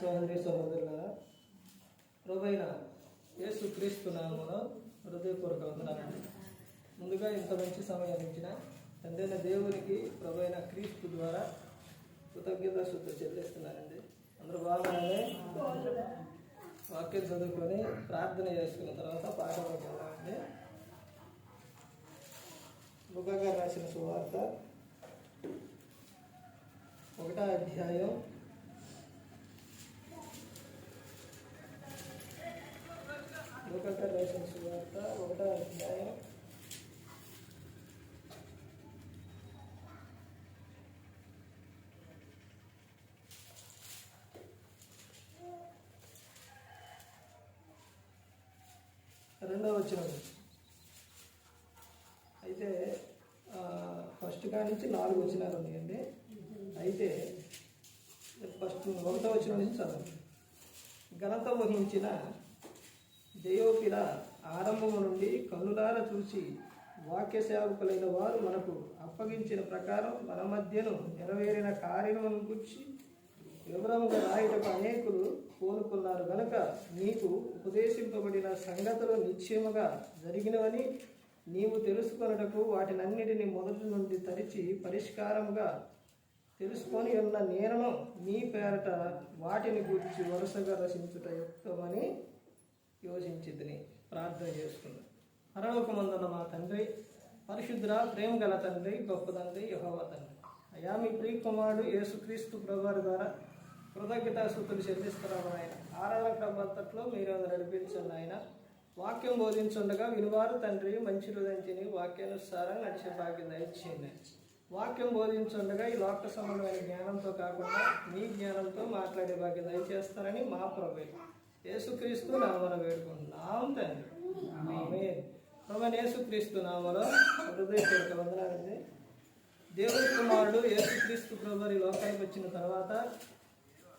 సోదరి సహోదరులారా, ప్రభువైన యేసు క్రీస్తు నామములో హృదయపూర్వక వందనాలండి. ముందుగా ఇంత మంచి సమయాన్ని ఇచ్చిన తండ్రైన దేవునికి ప్రభువైన క్రీస్తు ద్వారా కృతజ్ఞత శుద్ధి చెల్లిస్తున్నానండి. అందరూ బాగున్నారని వాక్యం చదువుకొని ప్రార్థన చేసుకున్న తర్వాత పాఠంలోకి వెళ్ళాలండి. లూకా గారు రాసిన సువార్త 1వ అధ్యాయం 1వ అధ్యాయం 2వ వచనం. అయితే ఫస్ట్ కాడి నుంచి 4 వచనాలు ఉన్నాయండి. అయితే ఫస్ట్ 1వ వచనం నుంచి చదవండి. ఘనత వహించిన జయోపిల ఆరంభము నుండి కన్నులార చూసి వాక్య సేవకులైన వారు మనకు అప్పగించిన ప్రకారం మన మధ్యను నెరవేరిన కార్యములను గురించి వివరముగా రాయుటకు అనేకులు కోరుకున్నారు గనుక నీకు ఉపదేశింపబడిన సంగతులు నిశ్చయముగా జరిగినవని నీవు తెలుసుకొనుటకు వాటినన్నిటిని మొదటి నుండి తరిచి పరిష్కారముగా తెలుసుకొని ఉన్న నేను నీ పేరట వాటిని గురించి వరుసగా రచించుట యుక్తమని యోచించితిని. ప్రార్థన చేసుకున్నాను. పరలోకమందున్న మా తండ్రి, పరిశుద్ధ ప్రేమ గల తండ్రి, గొప్ప తండ్రి, యెహోవా తండ్రి, అయా మీ ప్రియకుమారుడు యేసుక్రీస్తు ప్రభువారి ద్వారా కృతజ్ఞతాస్తుతులు చెల్లిస్తున్నాము ఆయన. ఆరాధన క్రమంతట్లో మీరు నడిపించండి ఆయన. వాక్యం బోధించుండగా వినివారు తండ్రి మంచి హృదయంతిని వాక్యానుసారం నడిచే భాగ్యం దయచేయండి. వాక్యం బోధించుండగా ఈ లోక సంబంధమైన జ్ఞానంతో కాకుండా మీ జ్ఞానంతో మాట్లాడే భాగ్యం దయచేస్తారని మా ప్రభువే యేసుక్రీస్తు నామమున వేడుకుంటున్నాం తండ్రి. ఆమేన్. ప్రభువైన యేసుక్రీస్తు నామములో హృదయపూర్వక వందనాలండి. దేవుని కుమారుడు యేసుక్రీస్తు ప్రభువు ఈ లోకానికి వచ్చిన తర్వాత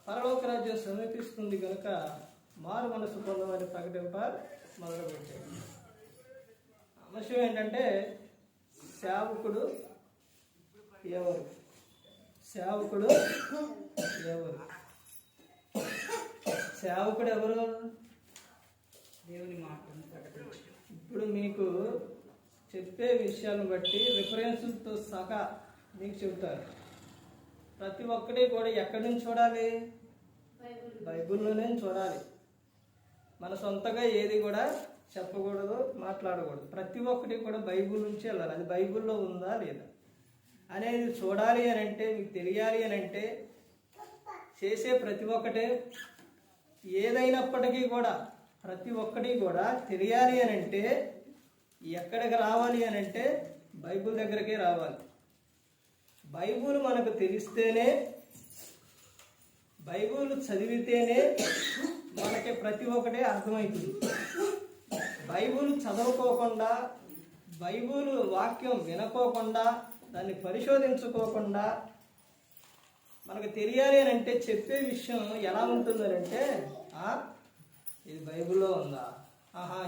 పరలోక రాజ్యం సమీపిస్తుంది కనుక మారు మనసు పొందమని ప్రకటింప మొదలుపెట్టాడు. అంశం ఏంటంటే సేవకుడు ఎవరు? సేవకుడు ఎవరు? సేవకుడు ఎవరు? దేవుని మాటను ప్రకటించు. ఇప్పుడు మీకు చెప్పే విషయాలను బట్టి రిఫరెన్స్తో సహా మీకు చెబుతారు. ప్రతి ఒక్కటి కూడా ఎక్కడి నుంచి చూడాలి? బైబిల్లోనే చూడాలి. మన సొంతగా ఏది కూడా చెప్పకూడదు, మాట్లాడకూడదు. ప్రతి ఒక్కటి కూడా బైబిల్ నుంచి వెళ్ళాలి. అది బైబిల్లో ఉందా లేదా అనేది చూడాలి అని అంటే, మీకు తెలియాలి అని అంటే చేసే ప్రతి ఒక్కటే ఏదైనప్పటికీ కూడా ప్రతి ఒక్కటి కూడా తెలియాలి అని అంటే ఎక్కడికి రావాలి అని అంటే బైబిల్ దగ్గరకే రావాలి. బైబిల్ మనకు తెలిస్తేనే, బైబిల్ చదివితేనే మనకి ప్రతి ఒక్కటే అర్థమవుతుంది. బైబిల్ చదవుకోకుండా, బైబిల్ వాక్యం వినుకోకుండా, దాన్ని పరిశోధించుకోకుండా మనకు తెలియాలి అని అంటే చెప్పే విషయం ఎలా ఉంటుందంటే, ఇది బైబిల్లో ఉందా,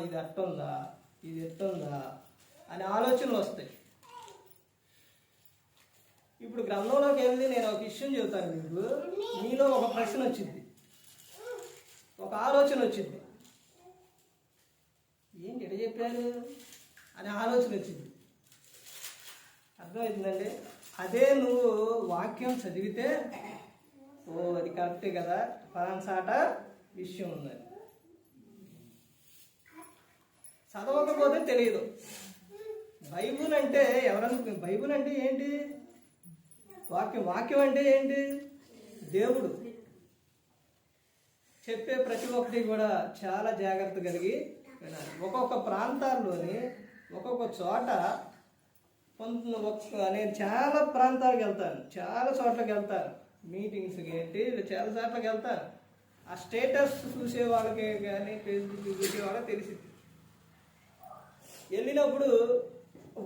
ఇది అట్టుందా, ఇది ఎట్టుందా అనే ఆలోచనలు వస్తాయి. ఇప్పుడు గ్రంథంలోకి వెళ్ళి నేను ఒక విషయం చెబుతాను మీకు. మీలో ఒక ప్రశ్న వచ్చింది, ఒక ఆలోచన వచ్చింది. ఏంటి ఎడ చెప్పారు అనే ఆలోచన వచ్చింది. అర్థమవుతుందండి? అదే నువ్వు వాక్యం చదివితే అది కరెక్టే కదా, పరాన్సాట విషయం ఉందని. చదవకపోతే తెలియదు. బైబుల్ అంటే ఎవరన్నా, బైబుల్ అంటే ఏంటి? వాక్యం. వాక్యం అంటే ఏంటి? దేవుడు. చెప్పే ప్రతి ఒక్కటి కూడా చాలా జాగ్రత్త కలిగి వినాలి. ఒక్కొక్క ప్రాంతాల్లోని ఒక్కొక్క చోట నేను చాలా ప్రాంతాలకు వెళ్తాను, చాలా చోట్లకి వెళ్తాను, మీటింగ్స్కి ఏంటి చాలా చోట్లకి వెళ్తాను. ఆ స్టేటస్ చూసే వాళ్ళకి కానీ ఫేస్బుక్ చూసే వాళ్ళకి తెలిసింది. వెళ్ళినప్పుడు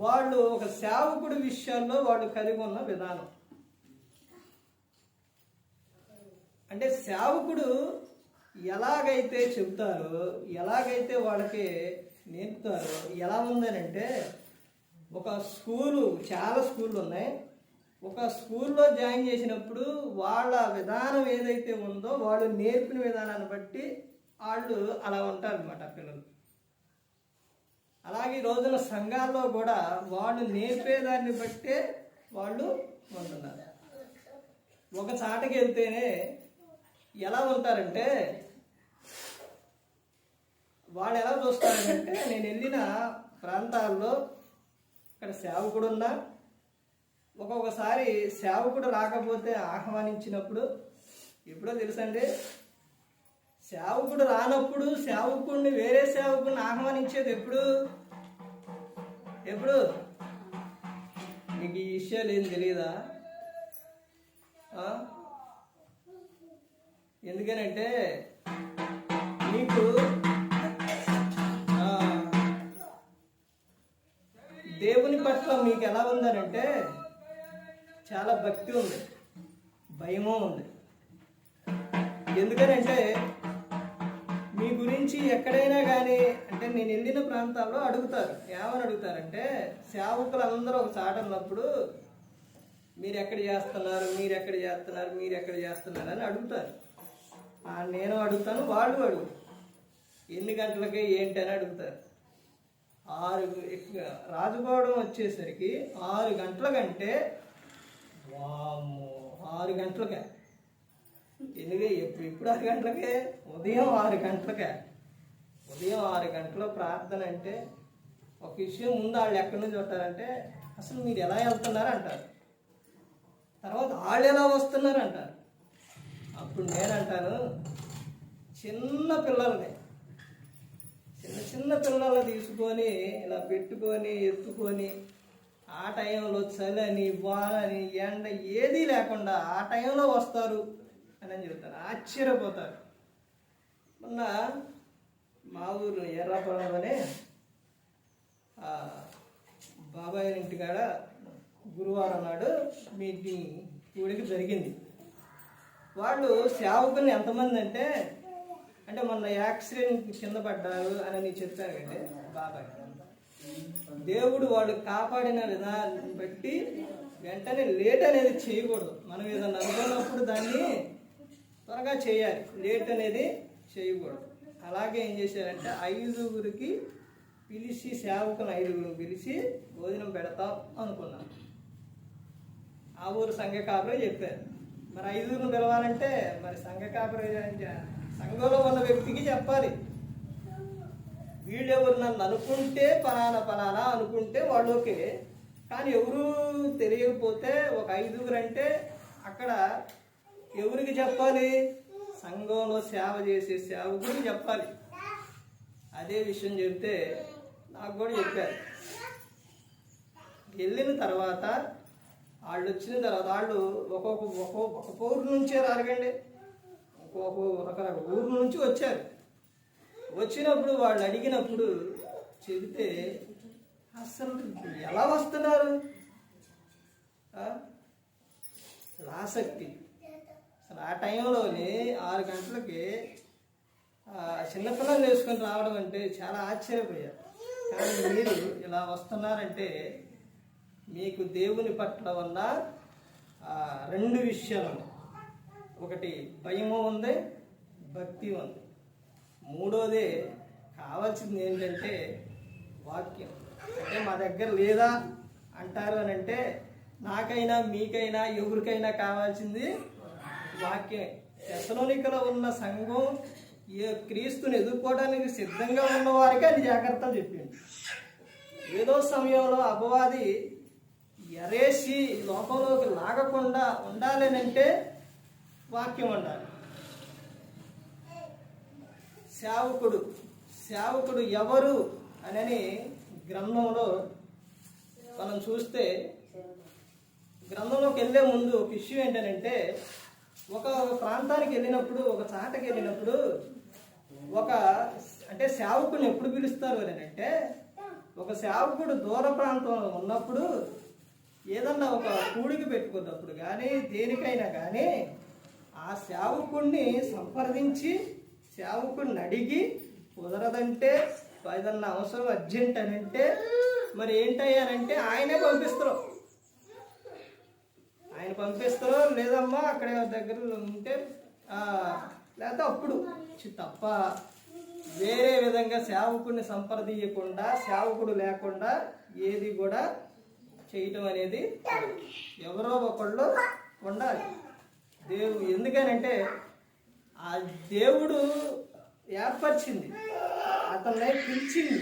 వాళ్ళు ఒక సేవకుడి విషయాల్లో వాళ్ళు కలిగి ఉన్న విధానం అంటే సేవకుడు ఎలాగైతే చెబుతారో, ఎలాగైతే వాళ్ళకి నేర్పుతారో ఎలా ఉందనంటే, ఒక స్కూలు, చాలా స్కూళ్ళు ఉన్నాయి. ఒక స్కూల్లో జాయిన్ చేసినప్పుడు వాళ్ళ విధానం ఏదైతే ఉందో వాళ్ళు నేర్పిన విధానాన్ని బట్టి వాళ్ళు అలా ఉంటారు అనమాట పిల్లలు. అలాగే ఈ రోజున సంఘాల్లో కూడా వాళ్ళు నేర్పేదాన్ని బట్టే వాళ్ళు ఉంటున్నారు. ఒక చాటకి వెళ్తేనే ఎలా ఉంటారంటే వాళ్ళు ఎలా చూస్తారంటే, నేను వెళ్ళిన ప్రాంతాల్లో ఇక్కడ సేవకుడు ఉన్నా, ఒక్కొక్కసారి సేవకుడు రాకపోతే ఆహ్వానించినప్పుడు, ఎప్పుడో తెలుసండి, సేవకుడు రానప్పుడు సేవకుడిని వేరే సేవకుడిని ఆహ్వానించేది ఎప్పుడు మీకు ఈ విషయాలు ఏం తెలియదా? ఎందుకనంటే మీకు దేవుని పట్ల మీకు ఎలా ఉందనంటే చాలా భక్తి ఉంది, భయము ఉంది. ఎందుకనంటే మీ గురించి ఎక్కడైనా కానీ, అంటే నేను వెళ్ళిన ప్రాంతాల్లో అడుగుతారు. ఏమని అడుగుతారంటే, సేవకులందరూ ఒక చాట ఉన్నప్పుడు మీరు ఎక్కడ చేస్తున్నారు అని అడుగుతారు. నేను అడుగుతాను, వాళ్ళు అడుగు, ఎన్ని గంటలకి ఏంటి అని అడుగుతారు. రాజుకోవడం వచ్చేసరికి 6 గంటలకంటే, వామ్మో 6 గంటలకే, ఎందుకంటే ఎప్పుడు 6 గంటలకే, ఉదయం 6 గంటలకే. ఉదయం 6 గంటల ప్రార్థన అంటే ఒక విషయం ముందు వాళ్ళు ఎక్కడి నుంచి ఉంటారంటే, అసలు మీరు ఎలా వెళ్తున్నారు అంటారు, తర్వాత వాళ్ళు ఎలా వస్తున్నారు అంటారు. అప్పుడు నేనంటాను, చిన్న పిల్లల్ని తీసుకొని ఇలా పెట్టుకొని ఎత్తుకొని ఆ టైంలో చలని వానని ఎండ ఏదీ లేకుండా ఆ టైంలో వస్తారు అని చెబుతారు. ఆశ్చర్యపోతారు. మొన్న మా ఊరు ఎర్రాపురంలోనే బాబాయ్ ఇంటికాడ గురువారం నాడు మీటింగ్ కూడికి జరిగింది. వాళ్ళు సేవకుల్ని ఎంతమంది అంటే మొన్న యాక్సిడెంట్ కింద పడ్డారు అని చెప్పారు కంటే బాబాయ్, దేవుడు వాళ్ళు కాపాడిన విధానాన్ని బట్టి వెంటనే లేట్ అనేది చేయకూడదు. మనం ఏదన్నా అనుకున్నప్పుడు దాన్ని త్వరగా చేయాలి, లేట్ అనేది చేయకూడదు. అలాగే ఏం చేశారంటే 5గురికి పిలిచి, సేవకులు 5గురిని పిలిచి భోజనం పెడతాం అనుకున్నాం. ఆ ఊరు సంఘ కాపురే చెప్పారు. మరి 5గురిని పిలవాలంటే మరి సంఘ కాపురే సంఘంలో ఉన్న వ్యక్తికి చెప్పాలి. వీళ్ళెవరు నన్ను అనుకుంటే పలానా అనుకుంటే వాళ్ళు ఓకే, కానీ ఎవరు తెలియకపోతే ఒక 5గురు అంటే అక్కడ ఎవరికి చెప్పాలి? సంఘంలో సేవ చేసే సేవకుడికి చెప్పాలి. అదే విషయం చెప్తే నాకు కూడా చెప్పారు. వెళ్ళిన తర్వాత వాళ్ళు వచ్చిన తర్వాత వాళ్ళు ఒక్కొక్క ఊరు నుంచే రారగండి, ఒక్కొక్క ఊరు నుంచి వచ్చారు. వచ్చినప్పుడు వాళ్ళు అడిగినప్పుడు చెబితే అసలు ఎలా వస్తున్నారు, ఆసక్తి. అసలు ఆ టైంలోనే 6 గంటలకి చిన్నపిల్లలు వేసుకొని రావడం అంటే చాలా ఆశ్చర్యపోయారు. కానీ మీరు ఇలా వస్తున్నారంటే మీకు దేవుని పట్ల ఉన్న 2 విషయాలు ఉన్నాయి. ఒకటి భయము ఉంది, భక్తి ఉంది. మూడోది కావాల్సింది ఏంటంటే వాక్యం. అంటే మా దగ్గర లేదా అంటారు అని అంటే, నాకైనా మీకైనా ఎవరికైనా కావాల్సింది వాక్యం. తెస్సలోనికలో ఉన్న సంఘం క్రీస్తుని ఎదుర్కోవడానికి సిద్ధంగా ఉన్న వారికి అది జాగ్రత్తలు చెప్పింది. ఏదో సమయంలో అపవాది ఎరేసి లోకంలోకి లాగకుండా ఉండాలి అంటే వాక్యం ఉండాలి. సేవకుడు ఎవరు అని గ్రంథంలో మనం చూస్తే, గ్రంథంలోకి వెళ్ళే ముందు ఒక విషయం ఏంటంటే, ఒక ప్రాంతానికి వెళ్ళినప్పుడు, ఒక చాటకి వెళ్ళినప్పుడు అంటే సేవకుడిని ఎప్పుడు పిలుస్తారు అని అంటే, ఒక సేవకుడు దూర ప్రాంతంలో ఉన్నప్పుడు ఏదన్నా ఒక కూడికి పెట్టుకున్నప్పుడు కానీ దేనికైనా కానీ ఆ సేవకుడిని సంప్రదించి సేవకుడిని అడిగి, కుదరదంటే ఏదన్నా అవసరం అర్జెంట్ అని అంటే మరి ఏంటయ్యానంటే ఆయనే పంపిస్తారు. ఆయన పంపిస్తారో లేదమ్మా అక్కడ దగ్గర ఉంటే లేకపోతే అప్పుడు తప్ప వేరే విధంగా సేవకుడిని సంప్రదించకుండా సేవకుడు లేకుండా ఏది కూడా చేయటం అనేది ఎవరో ఒకళ్ళు ఉండాలి. ఎందుకనంటే ఆ దేవుడు ఏర్పరిచింది, అతన్ని పిలిచింది.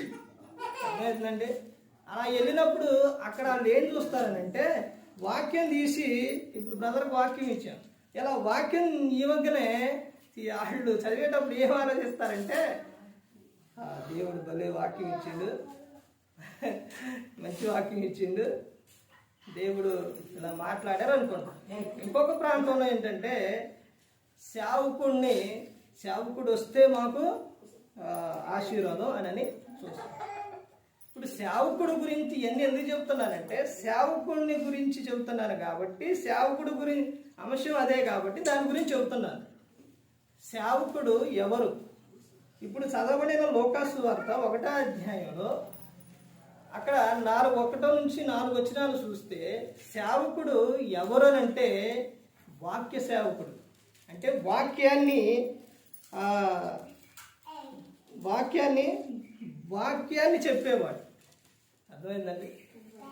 అర్థమవుతుందండి? అలా వెళ్ళినప్పుడు అక్కడ వాళ్ళు ఏం చూస్తారనంటే వాక్యం తీసి, ఇప్పుడు బ్రదర్కి వాక్యం ఇచ్చాను, ఇలా వాక్యం ఇవ్వగానే వాళ్ళు చదివేటప్పుడు ఏం ఆలోచిస్తారంటే దేవుడు భలే వాక్యం ఇచ్చిండు, మంచి వాక్యం ఇచ్చిండు, దేవుడు ఇలా మాట్లాడారు అనుకుంటాం. ఇంకొక ప్రాంతంలో ఏంటంటే సేవకుడు వస్తే మాకు ఆశీర్వాదం అని చూస్తాం. ఇప్పుడు సేవకుడు గురించి ఎన్ని ఎందుకు చెప్తున్నానంటే సేవకుడిని గురించి చెబుతున్నాను కాబట్టి, సేవకుడు గురించి అంశం అదే కాబట్టి దాని గురించి చెబుతున్నాను. సేవకుడు ఎవరు? ఇప్పుడు చదవబడిన లోకాసు వార్త 1వ అధ్యాయంలో అక్కడ 1 నుంచి 4 వచనాలు చూస్తే సేవకుడు ఎవరు అంటే వాక్య సేవకుడు. అంటే వాక్యాన్ని చెప్పేవాడు. అర్థమైందండి?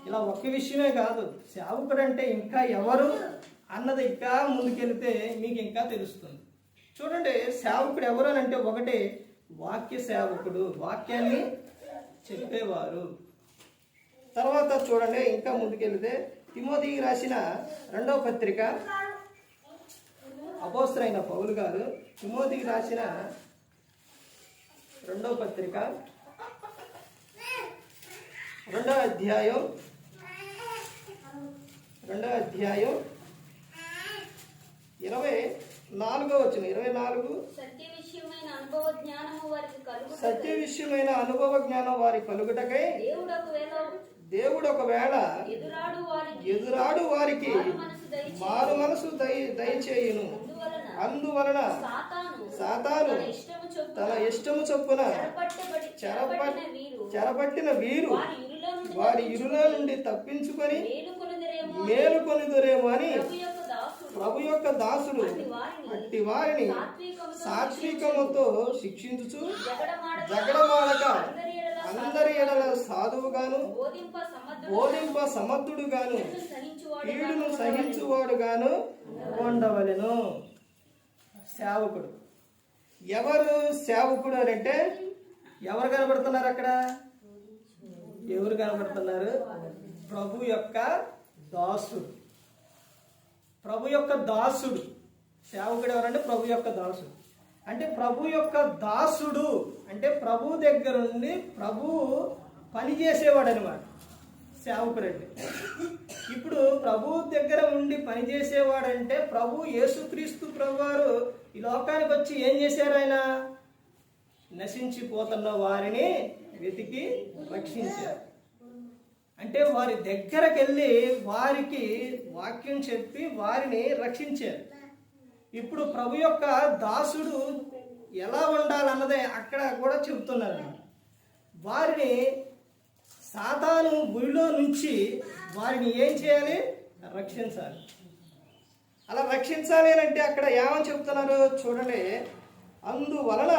ఇలా ఒక్క విషయమే కాదు, సేవకుడు అంటే ఇంకా ఎవరు అన్నది ఇంకా ముందుకెళ్తే మీకు ఇంకా తెలుస్తుంది. చూడండి, సేవకుడు ఎవరు అని అంటే ఒకటి వాక్య సేవకుడు, వాక్యాన్ని చెప్పేవారు. తర్వాత చూడండి ఇంకా ముందుకెళ్తే తిమోతికి రాసిన 2వ పత్రిక, అపోస్తలుడైన పౌలు గారు తిమోతికి రాసిన 2వ పత్రిక 2వ అధ్యాయం 24వ వచనం 24 సత్య విషయమైన అనుభవ జ్ఞానం వారి కలుగుటకై దేవుడు ఒకవేళ ఎదురాడు వారికి మారు మనసు దయచేయును. అందువలన సాతాను తన ఇష్టము చొప్పున చెరపట్టిన వీరు వారి ఇరులో నుండి తప్పించుకొని మేలుకొనుదురేమో అని ప్రభు యొక్క దాసుడు అట్టి వారిని సాత్వికముతో శిక్షించుచు జగడమాడక అందరి ఎడల సాధువుగాను బోధింప సమర్థుడుగాను కీడును సహించువాడుగాను ఉండవలెను. సేవకుడు ఎవరు? సేవకుడు అని అంటే ఎవరు కనబడుతున్నారు అక్కడ? ఎవరు కనబడుతున్నారు? ప్రభు యొక్క దాసుడు. ప్రభు యొక్క దాసుడు సేవకుడు ఎవరంటే ప్రభు యొక్క దాసుడు. అంటే ప్రభు యొక్క దాసుడు అంటే ప్రభు దగ్గర నుండి ప్రభు పనిచేసేవాడు అనమాట సేవకుడు అంటే. ఇప్పుడు ప్రభు దగ్గర ఉండి పనిచేసేవాడంటే ప్రభు యేసుక్రీస్తు ప్రభు వారు ఈ లోకానికి వచ్చి ఏం చేశారు? ఆయన నశించిపోతున్న వారిని వెతికి రక్షించారు. అంటే వారి దగ్గరకు వెళ్ళి వారికి వాక్యం చెప్పి వారిని రక్షించారు. ఇప్పుడు ప్రభు యొక్క దాసుడు ఎలా ఉండాలన్నదే అక్కడ కూడా చెబుతున్నారు. వారిని సాతాను గుడిలో నుంచి వారిని ఏం చేయాలి? రక్షించాలి. అలా రక్షించాలి అంటే అక్కడ ఏమని చెప్తున్నారు చూడండి. అందువలన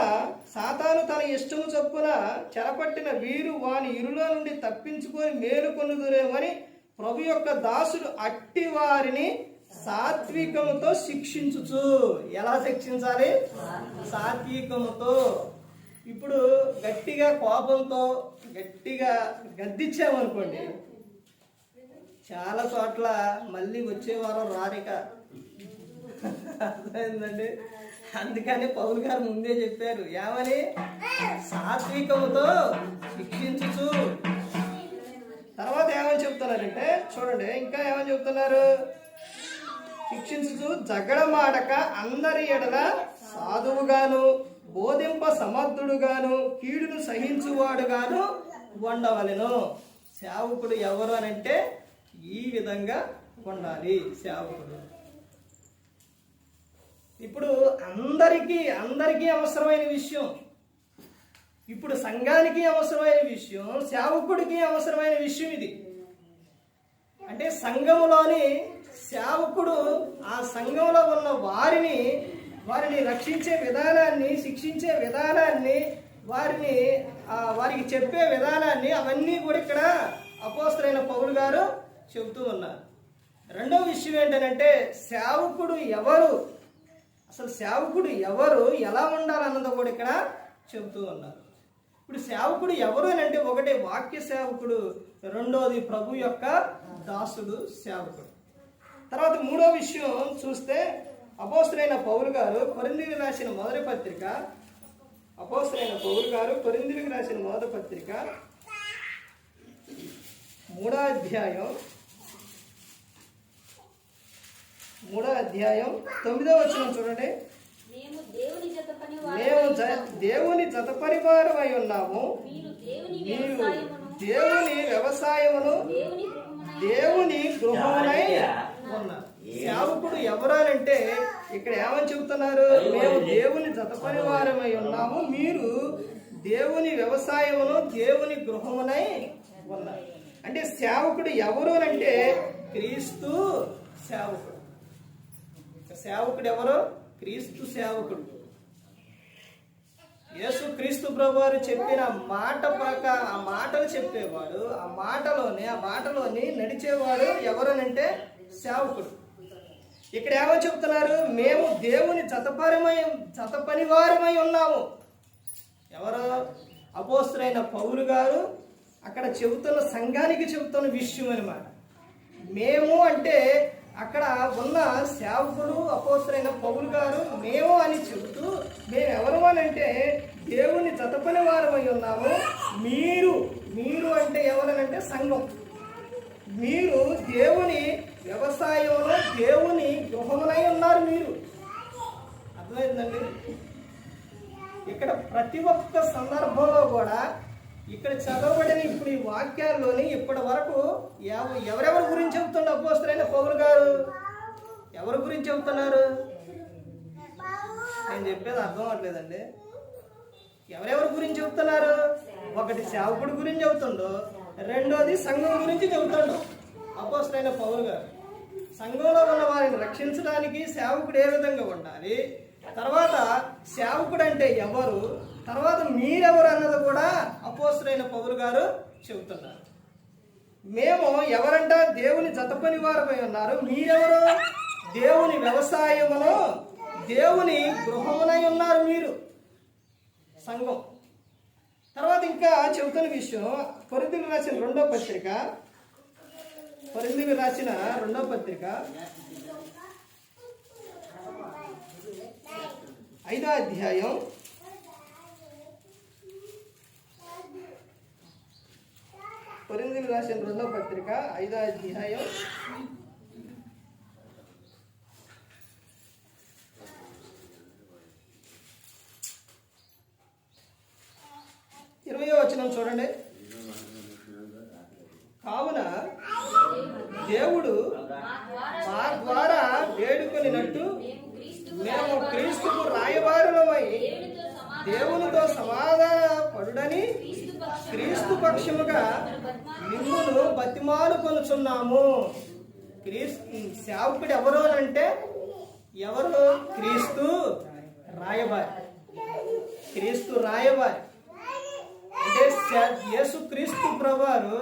సాతాను తన ఇష్టము చొప్పున చెరపట్టిన వీరు వాని ఇరులో నుండి తప్పించుకొని మేలుకొనుదురేమని ప్రభు యొక్క దాసుడు అట్టి వారిని సాత్వికముతో శిక్షించుచు. ఎలా శిక్షించాలి? సాత్వికముతో. ఇప్పుడు గట్టిగా కోపంతో గట్టిగా గద్దించామనుకోండి, చాలా చోట్ల మళ్ళీ వచ్చే వారం రానిక. అర్థమైందండి? అందుకని పౌలు గారు ముందే చెప్పారు ఏమని? సాత్వికముతో శిక్షించుచు. తర్వాత ఏమని చెప్తున్నారంటే చూడండి, ఇంకా ఏమని చెప్తున్నారు? శిక్షించుచు జగడమాడక అందరి ఎడల సాధువుగాను బోధింప సమర్థుడుగాను కీడును సహించువాడుగాను ఉండవలెను. సేవకుడు ఎవరు అనంటే ఈ విధంగా ఉండాలి సేవకుడు. ఇప్పుడు అందరికీ అవసరమైన విషయం, ఇప్పుడు సంఘానికి అవసరమైన విషయం, సేవకుడికి అవసరమైన విషయం ఇది. అంటే సంఘములోని సేవకుడు ఆ సంఘంలో ఉన్న వారిని రక్షించే విధానాన్ని, శిక్షించే విధానాన్ని, వారికి చెప్పే విధానాన్ని అవన్నీ కూడా ఇక్కడ అపోస్తలుడైన పౌలు గారు చెబుతూ ఉన్నారు. రెండో విషయం ఏంటంటే సేవకుడు ఎవరు, అసలు సేవకుడు ఎవరు, ఎలా ఉండాలన్నది కూడా ఇక్కడ చెబుతూ ఉన్నారు. ఇప్పుడు సేవకుడు ఎవరు అని అంటే ఒకటి వాక్య సేవకుడు, రెండోది ప్రభు యొక్క దాసుడు సేవకుడు. తర్వాత మూడో విషయం చూస్తే అపోస్తలుడైన పౌలు గారు కొరింథీయులకు రాసిన మొదటి పత్రిక, అపోస్తలుడైన పౌలు గారు కొరింథీయులకు రాసిన మొదటి పత్రిక 3వ అధ్యాయం 9వ వచనం చూడండి. మేము దేవుని జతపని వారమై ఉన్నాము, మీరు దేవుని వ్యవసాయమును దేవుని గృహమునై ఉన్నారు. సేవకుడు ఎవరంటే ఇక్కడ ఏమని చెబుతున్నారు? మేము దేవుని జతపని వారమై ఉన్నాము, మీరు దేవుని వ్యవసాయమును దేవుని గృహమునై ఉన్నారు. అంటే సేవకుడు ఎవరు అంటే క్రీస్తు సేవకుడు. సేవకుడు ఎవరు? క్రీస్తు సేవకుడు. యేసు క్రీస్తు ప్రభువారు చెప్పిన మాట ప్రకారం ఆ మాటలు చెప్పేవాడు, ఆ మాటలోని నడిచేవాడు ఎవరనంటే సేవకుడు. ఇక్కడ ఏమని చెప్తున్నారు? మేము దేవుని జతపని వారమై ఉన్నాము. ఎవరు? అపోస్తలుడైన పౌలు గారు అక్కడ చెబుతున్న సంఘానికి చెబుతున్న విషయం అన్నమాట. మేము అంటే అక్కడ ఉన్న సేవకుడు అపోస్తలుడైన పౌలు గారు మేము అని చెబుతూ, మేము ఎవరు అని అంటే దేవుని జతపని వారమై ఉన్నాము, మీరు అంటే ఎవరనంటే సంఘం, మీరు దేవుని వ్యవసాయంలో దేవుని గృహమునై ఉన్నారు. మీరు అర్థమైందండి? ఇక్కడ ప్రతి ఒక్క సందర్భంలో కూడా ఇక్కడ చదవబడిన ఇప్పుడు ఈ వాక్యాల్లోని ఇప్పటి వరకు ఎవరెవరి గురించి చెబుతున్నారు అపోస్తలుడైన పౌలు గారు? ఎవరి గురించి చెబుతున్నారు? నేను చెప్పేది అర్థం అవ్వట్లేదండి. ఎవరెవరి గురించి చెబుతున్నారు? ఒకటి సేవకుడి గురించి చెబుతుండో, రెండోది సంఘం గురించి చెబుతుండో అపోస్తలుడైన పౌలు గారు. సంఘంలో ఉన్న వారిని రక్షించడానికి సేవకుడు ఏ విధంగా ఉండాలి, తర్వాత సేవకుడు అంటే ఎవరు, తర్వాత మీరెవరు అన్నది కూడా అపోస్తలుడైన పౌలు గారు చెబుతున్నారు. మేము ఎవరంట? దేవుని జతపని వారమై ఉన్నారు. మీరెవరు? దేవుని వ్యవసాయమును దేవుని గృహమునై ఉన్నారు. మీరు సంఘం. తర్వాత ఇంకా చెబుతున్న విషయం కొరింథీయులకు రాసిన రెండో పత్రిక 5వ అధ్యాయం 5వ అధ్యాయం 20వ వచనం చూడండి. కావున దేవుడు మా ద్వారా వేడుకొనినట్టు మేము క్రీస్తుకు రాయబారులమై దేవునితో సమాధాన పడుడని క్రీస్తు పక్షముగా మిమ్మును బతిమాలు కొనుచున్నాము. సేవకుడు ఎవరు అంటే ఎవరు? క్రీస్తు రాయబారి. క్రీస్తు రాయబారి అంటే యేసు క్రీస్తు ప్రభువారు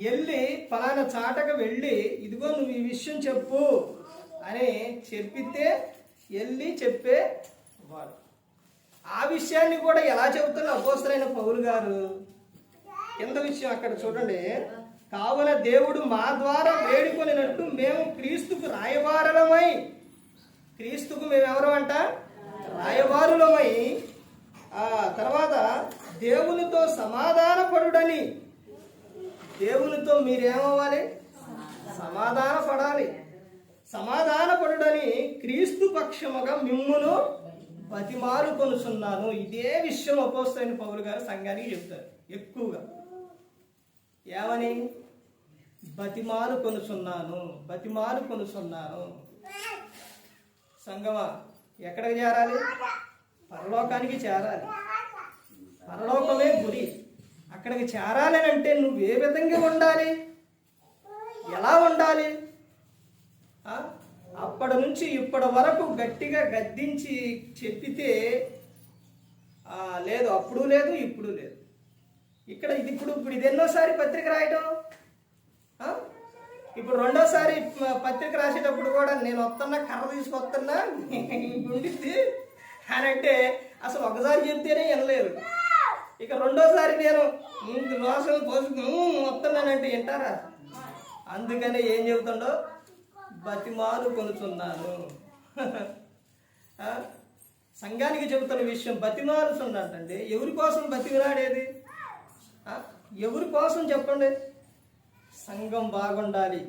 వెళ్ళి ఫలానా చాటకు వెళ్ళి ఇదిగో నువ్వు ఈ విషయం చెప్పు అని చెప్పితే వెళ్ళి చెప్పేవాడు. ఆ విషయాన్ని కూడా ఎలా చెబుతున్న అపోస్తలుడైన పౌలు గారు కింద విషయం అక్కడ చూడండి. కావున దేవుడు మా ద్వారా వేడుకొనినట్టు మేము క్రీస్తుకు రాయబారులమై, క్రీస్తుకు మేము ఎవరు అంట? రాయబారులమై, తర్వాత దేవునితో సమాధాన పడుడని. దేవునితో మీరేమవ్వాలి? సమాధాన పడాలి. సమాధాన పడుడని క్రీస్తు పక్షముగా మిమ్మును బతిమాలు కొనుచున్నాను. ఇదే విషయం అపోస్తలుడైన పౌలు గారు సంఘానికి చెప్తారు ఎక్కువగా. ఏమని? బతిమాలు కొనుచున్నాను. సంగమా ఎక్కడికి చేరాలి? పరలోకానికి చేరాలి. పరలోకమే గురి. అక్కడికి చేరాలి అంటే నువ్వు ఏ విధంగా ఉండాలి? ఎలా ఉండాలి? అప్పటి నుంచి ఇప్పటి వరకు గట్టిగా గద్దించి చెప్పితే లేదు, అప్పుడు లేదు, ఇప్పుడు లేదు. ఇక్కడ ఇది ఇప్పుడు ఇది ఎన్నోసారి పత్రిక రాయటం? ఇప్పుడు రెండోసారి పత్రిక రాసేటప్పుడు కూడా నేను వస్తున్నా, కర్ర తీసుకొస్తున్నా ఉండిద్ది అని అంటే అసలు ఒకసారి చెప్తేనే వినలేరు. ఇక రెండోసారి నేను లోసం పోసు వస్తున్నానంటే వింటారా? అందుకనే ఏం చెబుతుండో బతిమాలు కొనుతున్నాను. సంఘానికి చెబుతున్న విషయం బతిమాలుతుండంటండి. ఎవరి కోసం బతికినాడేది? ఎవరి కోసం చెప్పండి? సంఘం బాగుండాలి,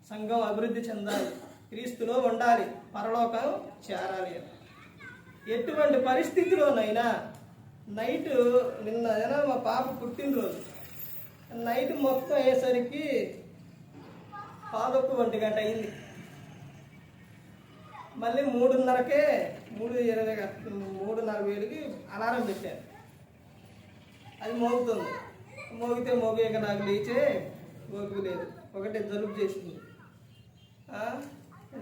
సంఘం అభివృద్ధి చెందాలి, క్రీస్తులో ఉండాలి, పరలోకం చేరాలి. ఎటువంటి పరిస్థితిలోనైనా నైట్ నిన్న మా పాప పుట్టినరోజు నైట్ మొత్తం అయ్యేసరికి 11 గంట అయింది. మళ్ళీ 3:30కే 3:40కి అలారం పెట్టారు. అది మోగుతుంది. మోగితే మోగేక నాకు లేచే ఓపిక లేదు. ఒకటే జలుబు చేసింది.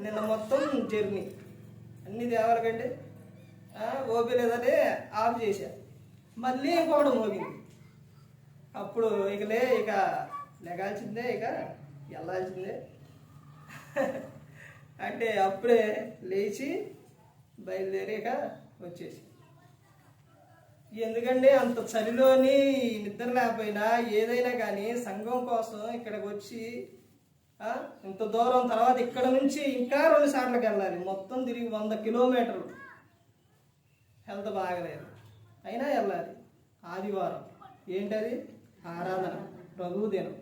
నిన్న మొత్తం జర్నీ అన్ని దేవాలకండి ఓపిక లేదని ఆఫ్ చేశా. మళ్ళీ ఇంకొకటి మోగింది. అప్పుడు ఇక లెగాల్సిందే, ఇక వెళ్ళాల్సిందే అంటే అప్పుడే లేచి బయలుదేరి ఇక వచ్చేసి. ఎందుకంటే అంత చలిలోని నిద్ర లేకపోయినా ఏదైనా కానీ సంఘం కోసం ఇక్కడికి వచ్చి ఇంత దూరం తర్వాత ఇక్కడ నుంచి ఇంకా 2 సార్లకు వెళ్ళాలి. మొత్తం తిరిగి 100 కిలోమీటర్లు. హెల్త్ బాగలేదు అయినా వెళ్ళాలి. ఆదివారం ఏంటది? ఆరాధన, ప్రభువు దినం.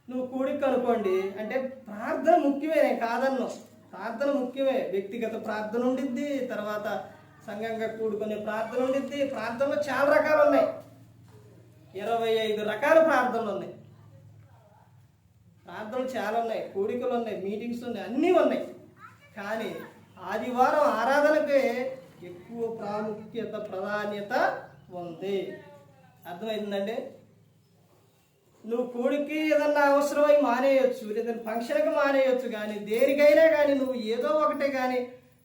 నువ్వు కూడికి అనుకోండి అంటే ప్రార్థన ముఖ్యమే, నేను కాదన్ను. ప్రార్థన ముఖ్యమే. వ్యక్తిగత ప్రార్థన ఉండిద్ది, తర్వాత సంఘంగా కూడుకునే ప్రార్థన ఉండిద్ది. ప్రార్థనలో చాలా రకాలు ఉన్నాయి. 25 రకాల ప్రార్థనలు ఉన్నాయి. ప్రార్థనలు చాలా ఉన్నాయి, కూడికలు ఉన్నాయి, మీటింగ్స్ ఉన్నాయి, అన్నీ ఉన్నాయి. కానీ ఆదివారం ఆరాధనకే ఎక్కువ ప్రాముఖ్యత, ప్రాధాన్యత ఉంది. అర్థమవుతుందండి? నువ్వు కూడికి ఏదన్నా అవసరమై మానేయచ్చు, లేదంటే ఫంక్షన్కి మానేయచ్చు, కానీ దేనికైనా కానీ నువ్వు ఏదో ఒకటే కానీ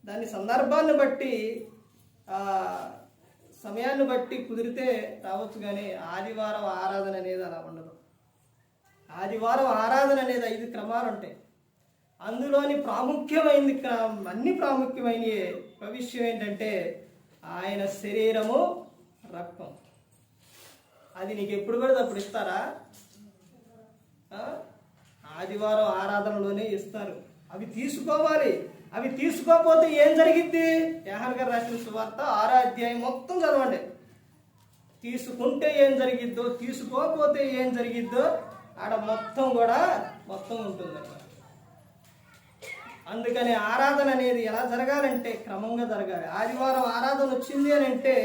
దాని సందర్భాన్ని బట్టి సమయాన్ని బట్టి కుదిరితే రావచ్చు. కానీ ఆదివారం ఆరాధన అనేది అలా ఉండదు. ఆదివారం ఆరాధన అనేది 5 క్రమాలు ఉంటాయి. అందులోని ప్రాముఖ్యమైనది, అన్ని ప్రాముఖ్యమైన విషయం ఏంటంటే ఆయన శరీరము, రక్తం. అది నీకు ఎప్పుడు పడితే అప్పుడు ఇస్తారా? ఆదివారం ఆరాధనలోనే ఇస్తారు. అవి తీసుకోవాలి. అవి తీసుకోకపోతే ఏం జరిగిద్ది? యోహాను గారు రాసిన సువార్త 6వ అధ్యాయం మొత్తం చదవండి. తీసుకుంటే ఏం జరిగిద్దో, తీసుకోకపోతే ఏం జరిగిద్దో ఆడ మొత్తం ఉంటుంది. అందుకని ఆరాధన అనేది ఎలా జరగాలంటే క్రమంగా జరగాలి. ఆదివారం ఆరాధన వచ్చింది అని అంటే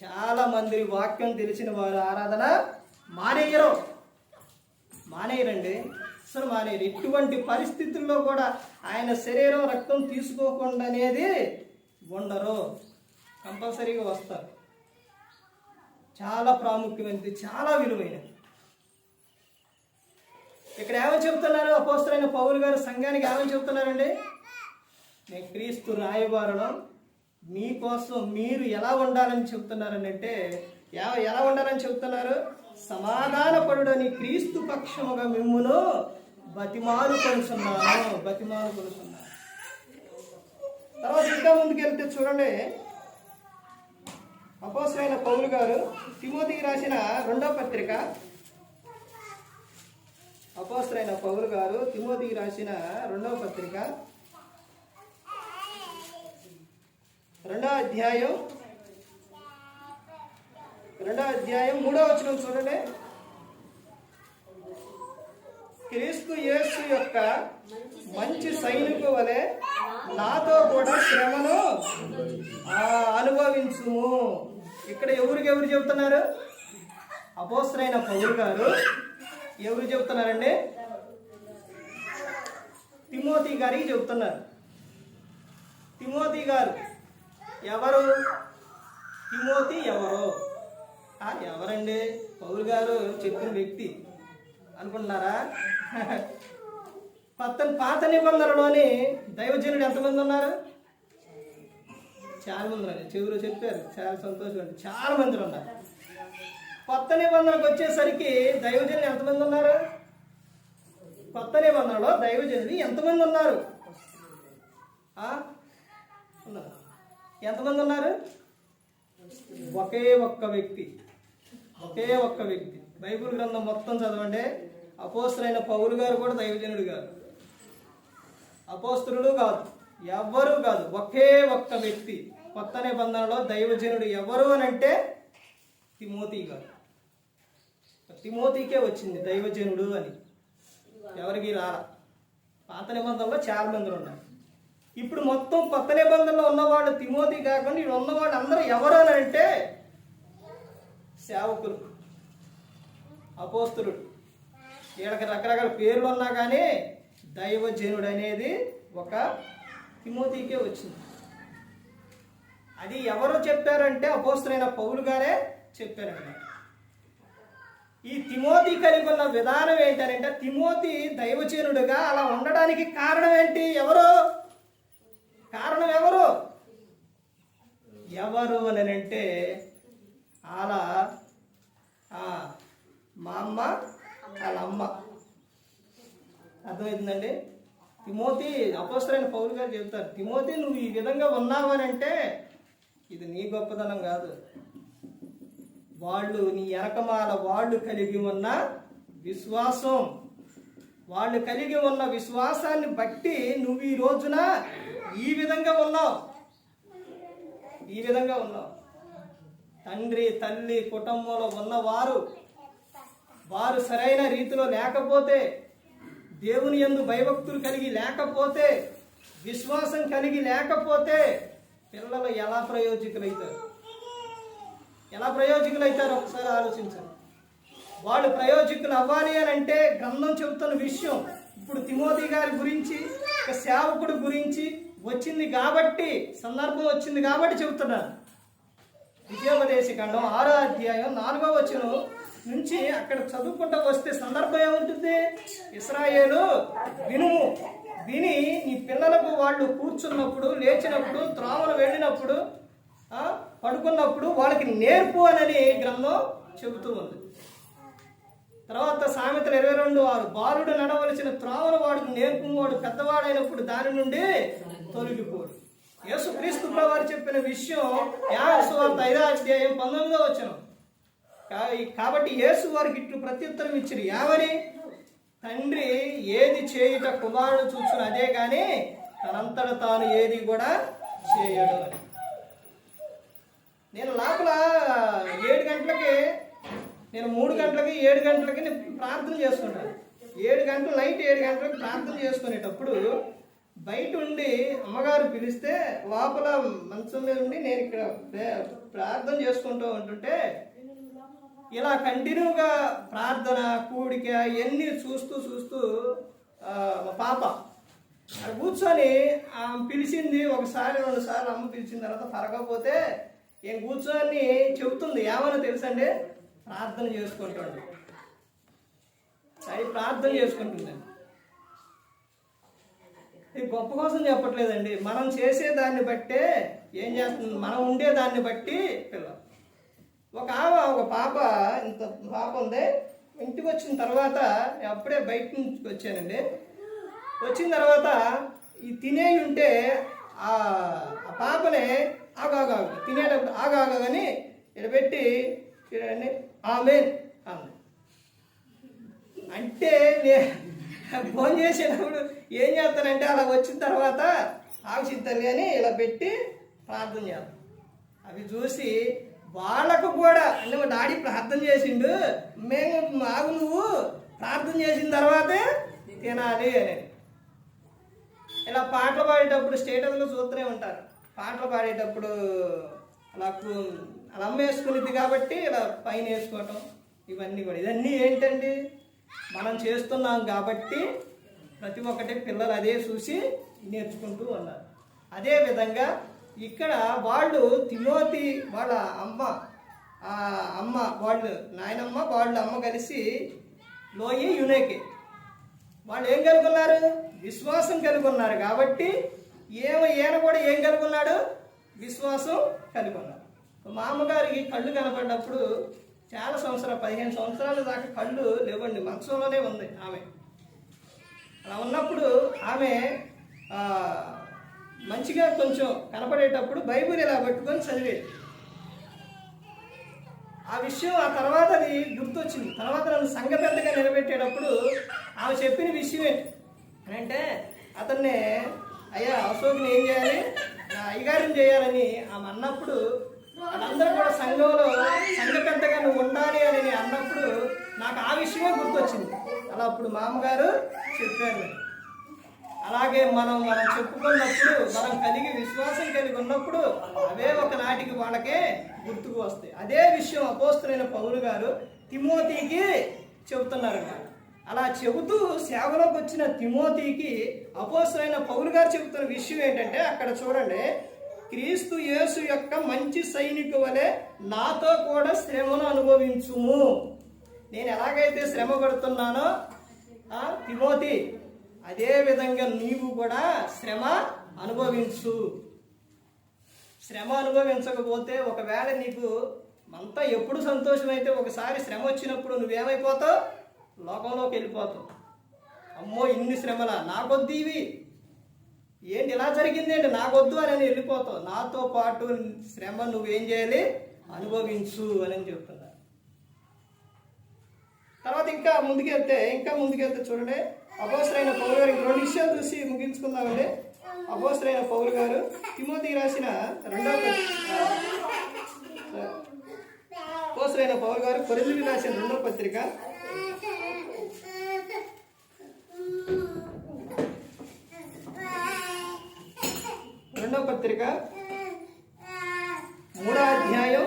చాలా మంది వాక్యం తెలిసిన వారు ఆరాధన మానేయరండి, అసలు మానేయరు. ఎటువంటి పరిస్థితుల్లో కూడా ఆయన శరీరం, రక్తం తీసుకోకుండా అనేది ఉండరు. కంపల్సరీగా వస్తారు. చాలా ప్రాముఖ్యమైనది, చాలా విలువైనది. ఇక్కడ ఏమని చెప్తున్నారు అపోస్తలుడైన పౌలు గారు సంఘానికి? ఏమని చెప్తున్నారండి? నేను క్రీస్తు రాయబారును, మీకోసం మీరు ఎలా ఉండాలని చెప్తున్నారని అంటే ఎలా ఉండాలని చెప్తున్నారు? సమాధానపడుడని క్రీస్తు పక్షముగా మిమ్మును బతిమాలు కొలుస్తున్నాను. తర్వాత ఇంకా ముందుకెళ్తే చూడండి, అపోస్తలుడైన పౌలు గారు తిమోతికి రాసిన 2వ పత్రిక, అపోస్తలుడైన పౌలు గారు తిమోతికి రాసిన 2వ పత్రిక 2వ అధ్యాయం 3వ వచనం చూడండి. క్రీస్తు యేసు యొక్క మంచి సైనికు వలె నాతో కూడా శ్రమను అనుభవించుము. ఇక్కడ ఎవరు చెబుతున్నారు? అపోస్తలుడైన పౌలు గారు ఎవరు చెబుతున్నారండి? తిమోతి గారికి చెబుతున్నారు. తిమోతి గారు ఎవరు? తిమోతి ఎవరండి? పౌలు గారు చెప్పిన వ్యక్తి. అనుకుంటున్నారా? పాత నిబంధనలోని దైవజనుడు ఎంతమంది ఉన్నారు? చాలా మంది ఉన్నారు. చెవులు చెప్పారు, చాలా సంతోషం. చాలా మంది ఉన్నారు. కొత్త నిబంధనకు వచ్చేసరికి దైవజనులు ఎంతమంది ఉన్నారు? కొత్త నిబంధనలో దైవజనులు ఎంతమంది ఉన్నారు? ఎంతమంది ఉన్నారు? ఒకే ఒక్క వ్యక్తి. బైబిల్ గ్రంథం మొత్తం చదవండి. అపోస్తలుడైన పౌలు గారు కూడా దైవజనుడు గారు, అపోస్తలుడు కాదు, ఎవ్వరూ కాదు. ఒకే ఒక్క వ్యక్తి కొత్త నిబంధనలో దైవజనుడు ఎవరు అని అంటే తిమోతి గారు. తిమోతికే వచ్చింది దైవజనుడు అని, ఎవరికి రారా. పాత నిబంధనలో చాలా మంది ఉన్నారు. ఇప్పుడు మొత్తం కొత్త నిబంధనలో ఉన్నవాళ్ళు తిమోతి కాకుండా ఇక్కడ ఉన్నవాళ్ళు అందరూ ఎవరు అని అంటే సేవకులు, అపోస్తలుడు. వీళ్ళకి రకరకాల పేర్లు ఉన్నా కానీ దైవజనుడు అనేది ఒక తిమోతికే వచ్చింది. అది ఎవరు చెప్పారంటే అపోస్తలుడైన పౌలు గారే చెప్పారన్నమాట. ఈ తిమోతి కలిగి ఉన్న విధానం ఏంటంటే, తిమోతి దైవజనుడుగా అలా ఉండడానికి కారణం ఏంటి? కారణం ఎవరు అని అంటే అలా మా అమ్మ వాళ్ళ అమ్మ. అర్థమవుతుందండి? తిమోతి, అపోస్తలుడైన పౌలు గారు చెప్తారు, తిమోతి నువ్వు ఈ విధంగా ఉన్నావు అని అంటే ఇది నీ గొప్పతనం కాదు, వాళ్ళు నీ ఎనకమాల వాళ్ళు కలిగి ఉన్న విశ్వాసం, వాళ్ళు కలిగి ఉన్న విశ్వాసాన్ని బట్టి నువ్వు ఈ రోజున ఈ విధంగా ఉన్నావు. తండ్రి తల్లి కుటుంబంలో ఉన్నవారు వారు సరైన రీతిలో లేకపోతే, దేవుని యందు భయభక్తులు కలిగి లేకపోతే, విశ్వాసం కలిగి లేకపోతే పిల్లలు ఎలా ప్రయోజకులైతారు? ఒకసారి ఆలోచించండి. వాళ్ళు ప్రయోజకులు అవ్వాలి అని అంటే గ్రంథం చెబుతున్న విషయం ఇప్పుడు తిమోతి గారి గురించి, ఒక సేవకుడు గురించి వచ్చింది కాబట్టి, సందర్భం వచ్చింది కాబట్టి చెబుతున్నాను. విజయోపదేశకాండం 6వ అధ్యాయం 4వ వచనం నుంచి అక్కడ చదువుకుంటూ వస్తే సందర్భం ఏముంటుంది? ఇశ్రాయేలు వినుము, విని నీ పిల్లలకు వాళ్ళు కూర్చున్నప్పుడు, లేచినప్పుడు, త్రోవలు వెళ్ళినప్పుడు, పడుకున్నప్పుడు వాళ్ళకి నేర్పు అని గ్రంథం చెబుతూ ఉంది. తర్వాత సామెతలు 22:6 బాలుడు నడవలసిన త్రోవను వాడికి నేర్పు, వాడు పెద్దవాడైనప్పుడు దాని నుండి తొలగిపోడు. యేసుక్రీస్తు ప్రభువారు చెప్పిన విషయం యోహాను సువార్త 5వ అధ్యాయం 19వ వచనం. కాబట్టి యేసు వారికి ఇట్లు ప్రత్యుత్తరం ఇచ్చిరి, ఏమని? తండ్రి ఏది చేయుట కుమారుడు చూచును అదే కానీ తనంతట తాను ఏది కూడా చేయడు అని. నేను లోపల 7 గంటలకి, నేను 3 గంటలకి 7 గంటలకి ప్రార్థన చేసుకుంటాను. 7 గంటలు నైట్ 7 గంటలకు ప్రార్థన చేసుకునేటప్పుడు బయట ఉండి అమ్మగారు పిలిస్తే లోపల మంచం మీద ఉండి నేను ఇక్కడ ప్రార్థన చేసుకుంటూ ఉంటుంటే ఇలా కంటిన్యూగా ప్రార్థన, కూడిక ఇవన్నీ చూస్తూ మా పాప అక్కడ కూర్చొని పిలిచింది. ఒకసారి 2 సార్లు అమ్మ పిలిచిన తర్వాత పరగకపోతే ఏం కూర్చొని చెబుతుంది. ఏమన్నా తెలుసండి? ప్రార్థన చేసుకుంటాడు. అది ప్రార్థన చేసుకుంటుందండి. ఇది గొప్ప కోసం చెప్పట్లేదండి. మనం చేసే దాన్ని బట్టే ఏం చేస్తుంది, మనం ఉండే దాన్ని బట్టి పిల్లలు. ఒక పాప, ఇంత పాప ఉంది. ఇంటికి వచ్చిన తర్వాత అప్పుడే బయట నుంచి వచ్చానండి. వచ్చిన తర్వాత ఈ తినే ఉంటే ఆ పాపనే ఆగాగా తినేటప్పుడు ఆగాగాని నిలబెట్టి చూడండి ఆమెన్ అంది. అంటే ఫోన్ చేసేటప్పుడు ఏం చేస్తానంటే అలా వచ్చిన తర్వాత ఆగుచిద్దాలి అని ఇలా పెట్టి ప్రార్థన చేస్తాం. అవి చూసి వాళ్ళకు కూడా అంటే మా డాడీ ప్రార్థన చేసిండు, మేము మాకు నువ్వు ప్రార్థన చేసిన తర్వాతే తినాలి అని. ఇలా పాటలు పాడేటప్పుడు స్టేటస్లో చూస్తూనే ఉంటారు. పాటలు పాడేటప్పుడు అలా అమ్మ వేసుకునేది కాబట్టి ఇలా పైన వేసుకోవటం, ఇవన్నీ కూడా ఇవన్నీ ఏంటండి మనం చేస్తున్నాం కాబట్టి ప్రతి ఒక్కటి పిల్లలు అదే చూసి నేర్చుకుంటూ ఉన్నారు. అదేవిధంగా ఇక్కడ వాళ్ళు తిమోతి వాళ్ళ అమ్మ వాళ్ళు నాయనమ్మ వాళ్ళ అమ్మ కలిసి లోయి యునేకే. వాళ్ళు ఏం కలిగి ఉన్నారు? విశ్వాసం కలిగి ఉన్నారు. కాబట్టి ఈయన కూడా ఏం కలిగి ఉన్నాడు? విశ్వాసం కలిగి ఉన్నాడు. మా అమ్మగారికి కళ్ళు కనపడినప్పుడు చాలా సంవత్సరాలు, 15 సంవత్సరాల దాకా కళ్ళు లేవండి, మంచంలోనే ఉంది ఆమె. అలా ఉన్నప్పుడు ఆమె మంచిగా కొంచెం కనపడేటప్పుడు బైబిల్ ఇలా పట్టుకొని చదివేది. ఆ విషయం ఆ తర్వాత అది గుర్తొచ్చింది. తర్వాత నన్ను సంఘ పెద్దగా నిలబెట్టేటప్పుడు ఆమె చెప్పిన విషయం ఏంటి అని అంటే, అతన్ని అయ్యా అశోక్ని ఏం చేయాలి, నా అయ్యగారిని చేయాలని ఆమె అన్నప్పుడు, వాళ్ళందరూ కూడా సంఘంలో సంఘ పెద్దగా నువ్వు ఉండాలి అని అన్నప్పుడు నాకు ఆ విషయమే గుర్తొచ్చింది. అలా అప్పుడు మా అమ్మగారు చెప్పారు. అలాగే మనం చెప్పుకున్నప్పుడు, మనం విశ్వాసం కలిగి ఉన్నప్పుడు అవే ఒకనాటికి వాళ్ళకే గుర్తుకు వస్తాయి. అదే విషయం అపోస్తలుడైన పౌలు గారు తిమోతికి చెబుతున్నారు. అలా చెబుతూ సేవలోకి వచ్చిన తిమోతికి అపోస్తలుడైన పౌలు గారు చెబుతున్న విషయం ఏంటంటే, అక్కడ చూడండి, క్రీస్తు యేసు యొక్క మంచి సైనికు వలె నాతో కూడా శ్రమను అనుభవించుము. నేను ఎలాగైతే శ్రమ పడుతున్నానో తిమోతి, అదే విధంగా నీవు కూడా శ్రమ అనుభవించు. శ్రమ అనుభవించకపోతే ఒకవేళ నీకు అంతా ఎప్పుడు సంతోషమైతే ఒకసారి శ్రమ వచ్చినప్పుడు నువ్వేమైపోతావు? లోకంలోకి వెళ్ళిపోతావు. అమ్మో ఇన్ని శ్రమలా, నాకొద్దు ఇవి, ఏంటి ఇలా జరిగింది ఏంటి, నాకొద్దు అని వెళ్ళిపోతావు. నాతో పాటు శ్రమ నువ్వేం చేయాలి? అనుభవించు అని చెప్తున్నా. తర్వాత ఇంకా ముందుకెళ్తే చూడండి, అపోస్తలుడైన పౌలు గారు 2 విషయాలు చూసి ముగించుకుందామండి. అపోస్తలుడైన పౌలు గారు తిమోతికి రాసిన అపోస్తలుడైన పౌలు గారు కొరింథీయులకు రాసిన 2వ పత్రిక 2వ పత్రిక 3వ అధ్యాయం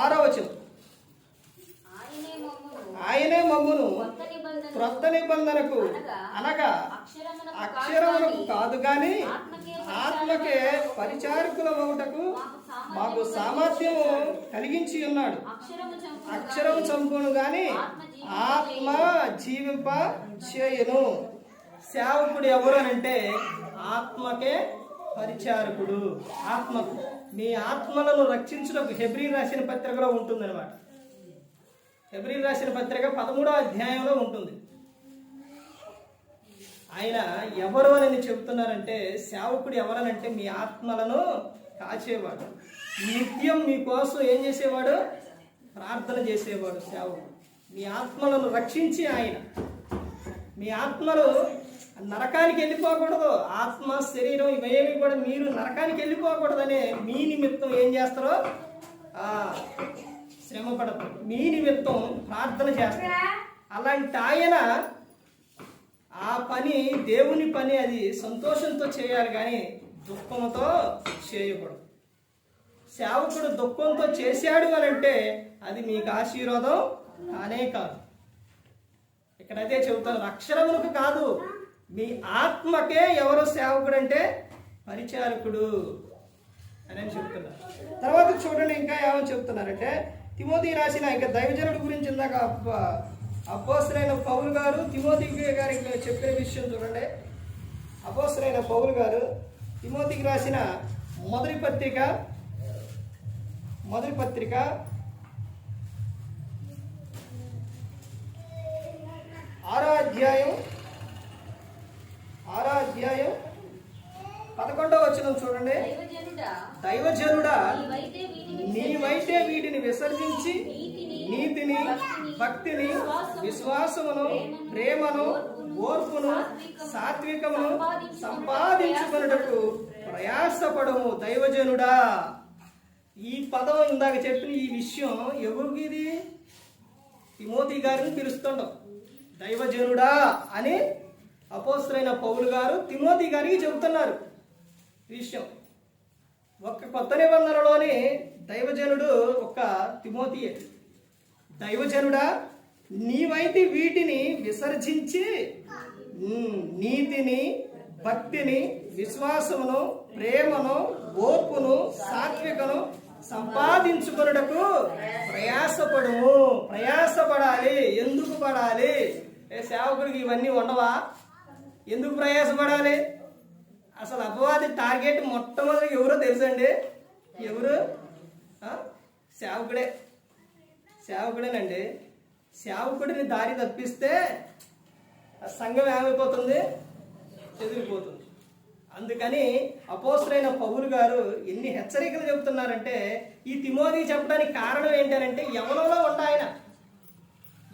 6వ వచనం. ఆయనే మమ్మును క్రొత్త నిబంధనకు అనగా అక్షరమునకు కాదు గాని ఆత్మకే పరిచారకుల ఒకటకు మాకు సామర్థ్యము కలిగించి ఉన్నాడు. అక్షరము చంపును గాని ఆత్మ జీవింప చేయును. సేవకుడు ఎవరు అంటే ఆత్మకే పరిచారకుడు. ఆత్మకు, మీ ఆత్మలను రక్షించుటకు హెబ్రీ రాసిన పత్రికలో ఉంటుందన్నమాట. హెబ్రీ రాసిన పత్రిక 13వ అధ్యాయంలో ఉంటుంది. ఆయన ఎవరు అని చెబుతున్నారంటే, సేవకుడు ఎవరనంటే మీ ఆత్మలను కాచేవాడు, నిత్యం మీకోసం ఏం చేసేవాడు? ప్రార్థన చేసేవాడు సేవకుడు. మీ ఆత్మలను రక్షించి ఆయన, మీ ఆత్మలు నరకానికి వెళ్ళిపోకూడదు, ఆత్మ శరీరం ఇవేమి కూడా మీరు నరకానికి వెళ్ళిపోకూడదనే మీ నిమిత్తం ఏం చేస్తారో శ్రమ పడతారు, మీ నిమిత్తం ప్రార్థన చేస్తారు. అలాంటి ఆయన ఆ పని దేవుని పని, అది సంతోషంతో చేయాలి కానీ దుఃఖంతో చేయకూడదు. సేవకుడు దుఃఖంతో చేశాడు అని అంటే అది మీకు ఆశీర్వాదం కానే కాదు. ఇక్కడ అదే చెబుతాను, అక్షరములకు కాదు మీ ఆత్మకే ఎవరు సేవకుడు అంటే పరిచారకుడు అని చెప్తున్నారు. తర్వాత చూడండి ఇంకా ఏమని చెప్తున్నారంటే, తిమోతి రాసిన ఇంకా దైవజనుడి గురించి ఇందాక అపోస్తలుడైన పౌలు గారు తిమోతి గారికి చెప్పిన విషయం చూడండి. అపోస్తలుడైన పౌలు గారు తిమోతికి రాసిన మొదటి పత్రిక 6వ అధ్యాయం 11వ వచనం చూడండి. దైవజనుడా, నీవైతే వీటిని విసర్జించి నీతిని, భక్తిని, విశ్వాసమును, ప్రేమను, ఓర్పును, సాత్వికమును సంపాదించుకొనుటకు ప్రయాసపడము. దైవజనుడా, ఈ పదం ఇందాక చెప్పిన ఈ విషయం ఎవరికి? ఇది తిమోతి గారిని పిలుస్తుండం. దైవజనుడా అని అపోస్తలుడైన పౌలు గారు తిమోతి గారికి చెబుతున్నారు విషయం. ఒక్క కొత్త నిబంధనలోని దైవజనుడు ఒక్క తిమోతియే. దైవజనుడా, నీవైతే వీటిని విసర్జించి నీతిని, భక్తిని, విశ్వాసమును, ప్రేమను, ఓర్పును, సాత్వికను సంపాదించుకొనుటకు ప్రయాసపడుము. ప్రయాసపడాలి. ఎందుకు పడాలి? సేవకుడికి ఇవన్నీ ఉండవా? ఎందుకు ప్రయాసపడాలి? అసలు అపవాది టార్గెట్ మొట్టమొదటి ఎవరో తెలుసండి? ఎవరు? సేవకుడే. సేవకుడేనండి. సేవకుడిని దారి తప్పిస్తే సంఘం ఏమైపోతుంది? చెదిరిపోతుంది. అందుకని అపోస్తలుడైన పౌలు గారు ఎన్ని హెచ్చరికలు చెబుతున్నారంటే, ఈ తిమోతికి చెప్పడానికి కారణం ఏంటంటే, యవనంలో ఉన్న ఆయన,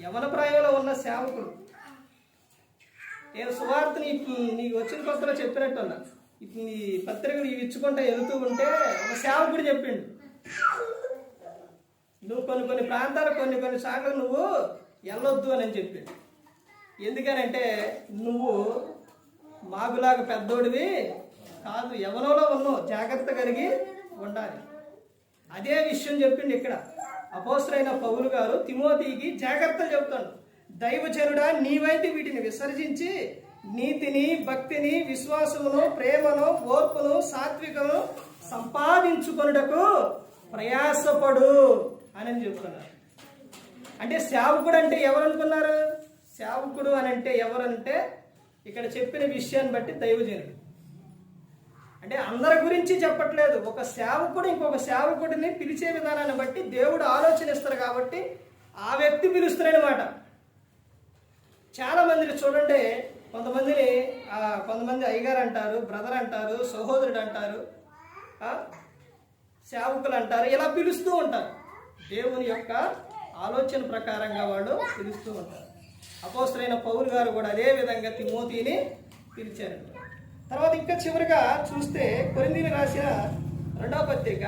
యవన ప్రాయంలో ఉన్న సేవకుడు. నేను సువార్తని నీకు వచ్చిన కొత్తలో చెప్పినట్టున్నా, ఇప్పుడు నీ పత్రికలు ఇవి ఇచ్చుకుంటా వెళుతూ ఉంటే ఒక సేవకుడు చెప్పిండు, నువ్వు కొన్ని ప్రాంతాలు కొన్ని శాఖలు నువ్వు వెళ్ళొద్దు అని చెప్పిండు. ఎందుకనంటే నువ్వు మాగులాగా పెద్దోడివి కాదు, యవనంలో ఉన్నావు, జాగ్రత్త కలిగి ఉండాలి. అదే విషయం చెప్పిండు ఇక్కడ అపోస్తలుడైన పౌలు గారు తిమోతికి జాగ్రత్తలు చెప్తాడు. దైవజనుడా, నీవైతే వీటిని విసర్జించి నీతిని, భక్తిని, విశ్వాసమును, ప్రేమను, ఓర్పును, సాత్వికను సంపాదించుకొనుటకు ప్రయాసపడు అని చెప్తున్నారు. అంటే సేవకుడు అంటే ఎవరు అనుకున్నారు? సేవకుడు అని అంటే ఎవరంటే ఇక్కడ చెప్పిన విషయాన్ని బట్టి దైవజనుడు. అంటే అందరి గురించి చెప్పట్లేదు. ఒక సేవకుడు ఇంకొక సేవకుడిని పిలిచే విధానాన్ని బట్టి దేవుడు ఆలోచన ఇస్తారు కాబట్టి ఆ వ్యక్తి పిలుస్తారనమాట. చాలా మందిని చూడండి, కొంతమంది అయ్యగారు అంటారు, బ్రదర్ అంటారు, సహోదరుడు అంటారు, సేవకులు అంటారు, ఇలా పిలుస్తూ ఉంటారు. దేవుని యొక్క ఆలోచన ప్రకారంగా వాళ్ళు పిలుస్తూ ఉంటారు. అపోస్తలుడైన పౌలు గారు కూడా అదే విధంగా తిమోతిని పిలిచారు. తర్వాత ఇంకా చివరిగా చూస్తే కొరింథీయులకు రాసిన 2వ పత్రిక,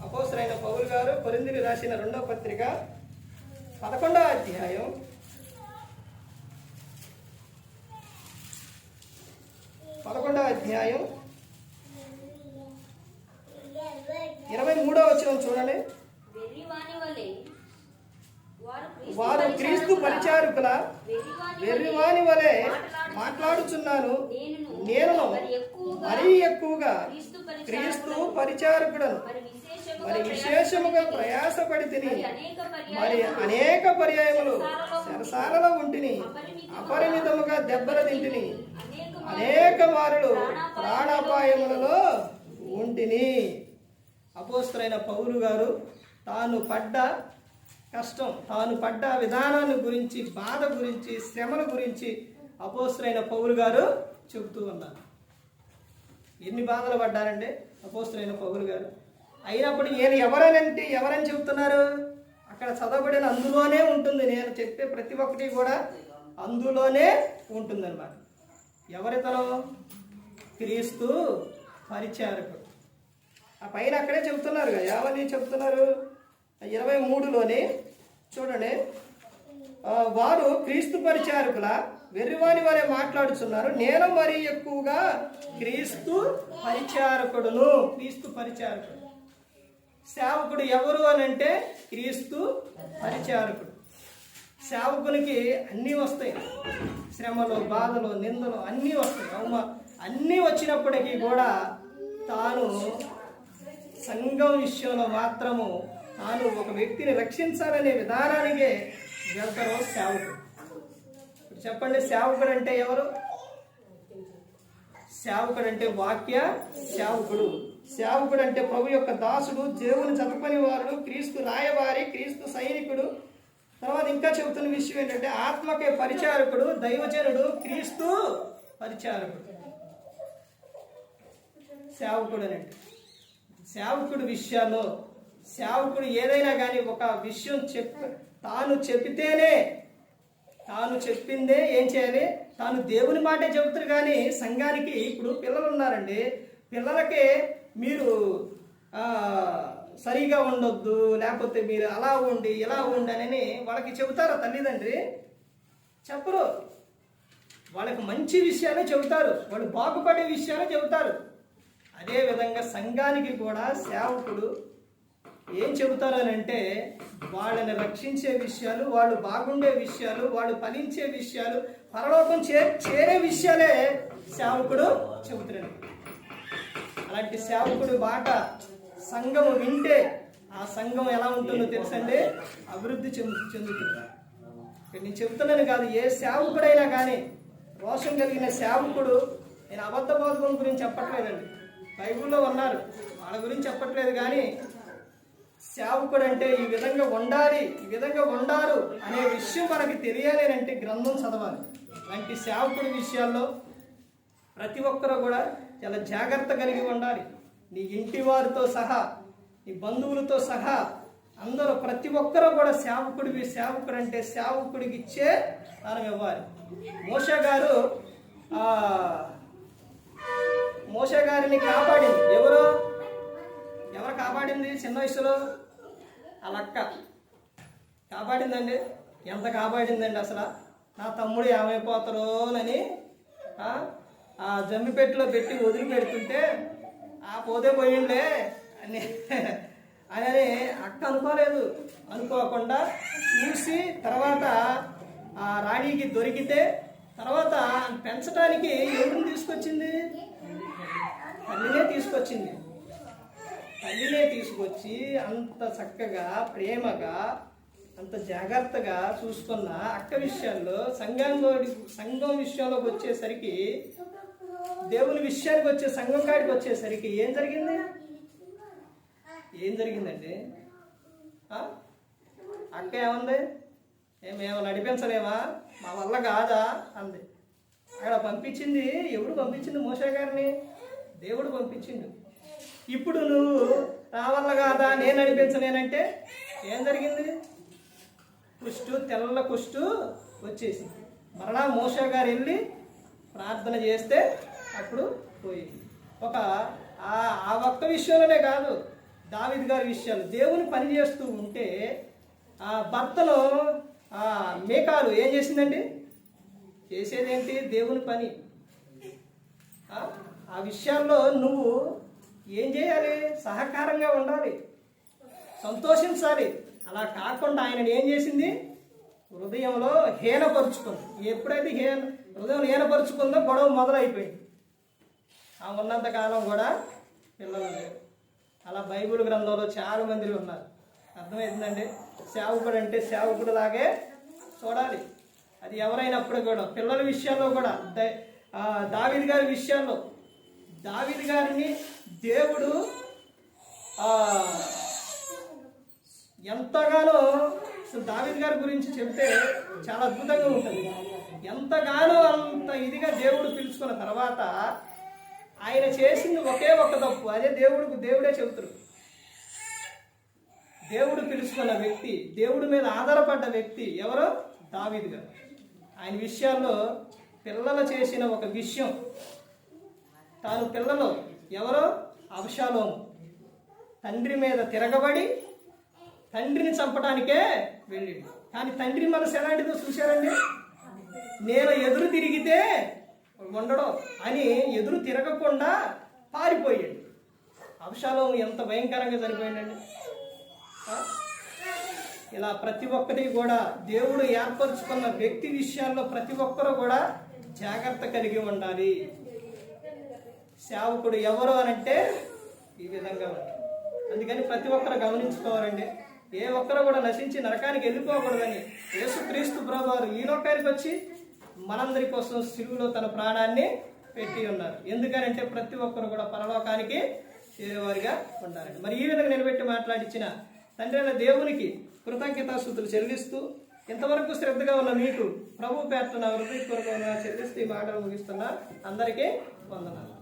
అపోస్తలుడైన పౌలు గారు కొరింథీయులకు రాసిన 2వ పత్రిక 11వ అధ్యాయం 23వ వచనం చూడండి. వారు క్రీస్తు పరిచారకుల వెర్రివాని వలె మాట్లాడుచున్నాను, నేను మరీ ఎక్కువగా క్రీస్తు పరిచారకుడను, మరి విశేషముగా ప్రయాసపడి తిని, మరి అనేక పర్యాయములు చెరసాలలో ఉంటిని, అపరిమితముగా దెబ్బలు తింటిని, అనేక మారులు ప్రాణాపాయములలో ఉంటిని. అపోస్తలుడైన పౌలు గారు తాను పడ్డ కష్టం, తాను పడ్డ విధానాన్ని గురించి, బాధ గురించి, శ్రమల గురించి అపోస్తలుడైన పౌలు గారు చెబుతూ ఉన్నారు. ఎన్ని బాధలు పడ్డారంటే అపోస్తలుడైన పౌలు గారు. అయినప్పుడు ఈయన ఎవరని చెబుతున్నారు? అక్కడ చదవబడిన అందులోనే ఉంటుంది. నేను చెప్పే ప్రతి ఒక్కటి కూడా అందులోనే ఉంటుందన్నమాట. ఎవరితనం? క్రీస్తు పరిచారకుడు. ఆ పైన అక్కడే చెబుతున్నారు కదా, ఏమని చెబుతున్నారు? 23లోనే చూడండి. వారు క్రీస్తు పరిచారకుల వెర్రివాని వలె మాట్లాడుతున్నారు, నేను మరీ ఎక్కువగా క్రీస్తు పరిచారకుడును. క్రీస్తు పరిచారకుడు. సేవకుడు ఎవరు అని అంటే క్రీస్తు పరిచారకుడు. సేవకునికి అన్నీ వస్తాయి, శ్రమలు, బాధలు, నిందలు అన్నీ వస్తాయి. అన్నీ వచ్చినప్పటికీ కూడా తాను సంఘం విషయంలో మాత్రము తాను ఒక వ్యక్తిని రక్షించాలనే విధానానికే వెళ్తారు సేవకుడు. ఇప్పుడు చెప్పండి, సేవకుడు అంటే ఎవరు? సేవకుడు అంటే వాక్య సేవకుడు. సేవకుడు అంటే ప్రభు యొక్క దాసుడు, దేవుని జతపని వారుడు, క్రీస్తు రాయవారి, క్రీస్తు సైనికుడు. తర్వాత ఇంకా చెబుతున్న విషయం ఏంటంటే ఆత్మకే పరిచారకుడు, దైవజనుడు, క్రీస్తు పరిచారకుడు. సేవకుడు అని అంటే సేవకుడు విషయాల్లో సేవకుడు ఏదైనా కానీ ఒక విషయం తాను చెప్పిందే ఏం చేయాలి? తాను దేవుని మాటే చెబుతారు. కానీ సంఘానికి ఇప్పుడు పిల్లలు ఉన్నారండి, పిల్లలకే మీరు సరిగా ఉండొద్దు, లేకపోతే మీరు అలా ఉండి ఇలా ఉండి అని వాళ్ళకి చెబుతారా తల్లిదండ్రి? చెప్పరు. వాళ్ళకి మంచి విషయాలే చెబుతారు, వాళ్ళు బాగుపడే విషయాలే చెబుతారు. అదేవిధంగా సంఘానికి కూడా సేవకుడు ఏం చెబుతారు అని అంటే వాళ్ళని రక్షించే విషయాలు, వాళ్ళు బాగుండే విషయాలు, వాళ్ళు ఫలించే విషయాలు, పరలోకం చేరే విషయాలే సేవకుడు చెబుతున్నాడు. అలాంటి సేవకుడు మాట సంఘం వింటే ఆ సంఘం ఎలా ఉంటుందో తెలుసండి, అభివృద్ధి చెందుతుంది. నేను చెబుతున్నాను కాదు, ఏ సేవకుడైనా కానీ రోషం కలిగిన సేవకుడు, నేను అబద్ధ బోధకుల గురించి చెప్పట్లేదండి, బైబిల్లో ఉన్నారు వాళ్ళ గురించి చెప్పట్లేదు, కానీ సేవకుడు అంటే ఈ విధంగా ఉండాలి, ఈ విధంగా ఉండారు అనే విషయం మనకి తెలియాలి అంటే గ్రంథం చదవాలి. అలాంటి సేవకుడి విషయాల్లో ప్రతి ఒక్కరూ కూడా చాలా జాగ్రత్త కలిగి ఉండాలి. నీ ఇంటి వారితో సహా, నీ బంధువులతో సహా అందరూ ప్రతి ఒక్కరూ కూడా సేవకుడు అంటే సేవకుడికి ఇచ్చే దానం ఇవ్వాలి. మోషే గారిని కాపాడింది ఎవరు కాపాడింది? చిన్న వయసులో వాళ్ళ అక్క కాపాడిందండి. ఎంత కాపాడిందండి అసలు! నా తమ్ముడు ఏమైపోతారోనని ఆ జమ్మిపెట్టులో పెట్టి వదిలిపెడుతుంటే ఆ పోతే పోయిండే అని అక్క అనుకోకుండా చూసి తర్వాత ఆ రాణికి దొరికితే తర్వాత పెంచడానికి ఎవరిని తీసుకొచ్చింది? తల్లినే తీసుకొచ్చి అంత చక్కగా ప్రేమగా అంత జాగ్రత్తగా చూసుకున్న అక్క విషయాల్లో సంఘం విషయంలోకి వచ్చేసరికి, దేవుని విషయానికి వచ్చే సంఘం కాడికి వచ్చేసరికి ఏం జరిగిందండి? అక్క ఏమంది? మేము నడిపించలేమా, మా వల్ల కాదా అంది. అక్కడ పంపించింది ఎవడు పంపించింది? మోషే గారిని దేవుడు పంపించిండు. ఇప్పుడు నువ్వు నా వల్ల కాదా, నేను నడిపించలేనంటే ఏం జరిగింది? తెల్ల కుష్టు వచ్చేసింది. మరలా మోషే గారు వెళ్ళి ప్రార్థన చేస్తే అప్పుడు పోయింది. ఆ ఒక్క విషయంలోనే కాదు, దావీదు గారి విషయాలు దేవుని పని చేస్తూ ఉంటే ఆ భర్తలో మీకాలు ఏం చేసిందండి? చేసేదేంటి? దేవుని పని. ఆ విషయాల్లో నువ్వు ఏం చేయాలి? సహకారంగా ఉండాలి, సంతోషించాలి. అలా కాకుండా ఆయన ఏం చేసింది? హృదయంలో హీనపరుచుకుంది. ఎప్పుడైతే హృదయం హీనపరుచుకుందో గొడవ మొదలైపోయింది. ఆ ఉన్నంతకాలం కూడా పిల్లలు లేరు. అలా బైబిల్ గ్రంథంలో చాలా మంది ఉన్నారు. అర్థమవుతుందండి? సేవకుడు అంటే సేవకుడు లాగే చూడాలి. అది ఎవరైనప్పుడు కూడా పిల్లల విషయాల్లో కూడా దావీదు గారి విషయాల్లో దావీదు గారిని దేవుడు ఎంతగానో, దావీదు గారి గురించి చెప్తే చాలా అద్భుతంగా ఉంటుంది. ఎంతగానో అంత ఇదిగా దేవుడు పిలుచుకున్న తర్వాత ఆయన చేసింది ఒకే ఒక్క తప్పు. అదే దేవుడే చెబుతారు. దేవుడు పిలుచుకున్న వ్యక్తి, దేవుడి మీద ఆధారపడ్డ వ్యక్తి ఎవరో? దావీదు గారు. ఆయన విషయాల్లో పిల్లలు చేసిన ఒక విషయం, తాను పిల్లలు ఎవరో? అబ్షాలోము తండ్రి మీద తిరగబడి తండ్రిని చంపడానికే వెళ్ళిండు. కానీ తండ్రి మనసు ఎలాంటిదో చూశారండి? నేను ఎదురు తిరిగితే ఉండడం అని ఎదురు తిరగకుండా పారిపోయాడు. అబ్షాలోము ఎంత భయంకరంగా చనిపోయిందండి. ఇలా ప్రతి ఒక్కటి కూడా దేవుడు ఏర్పరచుకున్న వ్యక్తి విషయాల్లో ప్రతి ఒక్కరూ కూడా జాగ్రత్త కలిగి ఉండాలి. సేవకుడు ఎవరు అనంటే ఈ విధంగా ఉంటాడు. అందుకని ప్రతి ఒక్కరు గమనించుకోవాలండి. ఏ ఒక్కరు కూడా నశించి నరకానికి వెళ్ళిపోకూడదని యేసుక్రీస్తు ప్రభువారు ఈ లోకానికి వచ్చి మనందరి కోసం సిలువలో తన ప్రాణాన్ని పెట్టి ఉన్నారు. ఎందుకనంటే ప్రతి ఒక్కరు కూడా పరలోకానికి చేరేవారిగా ఉండాలండి. మరి ఈ విధంగా నిలబెట్టి మాట్లాడించిన తండ్రి అయిన దేవునికి కృతజ్ఞతాస్తుతులు చెల్లిస్తూ, ఇంతవరకు శ్రద్ధగా ఉన్న మీకు ప్రభు పేరున హృదయపూర్వకంగా చెల్లిస్తూ ఈ మాటలు ముగిస్తున్నా. అందరికీ వందనాలు.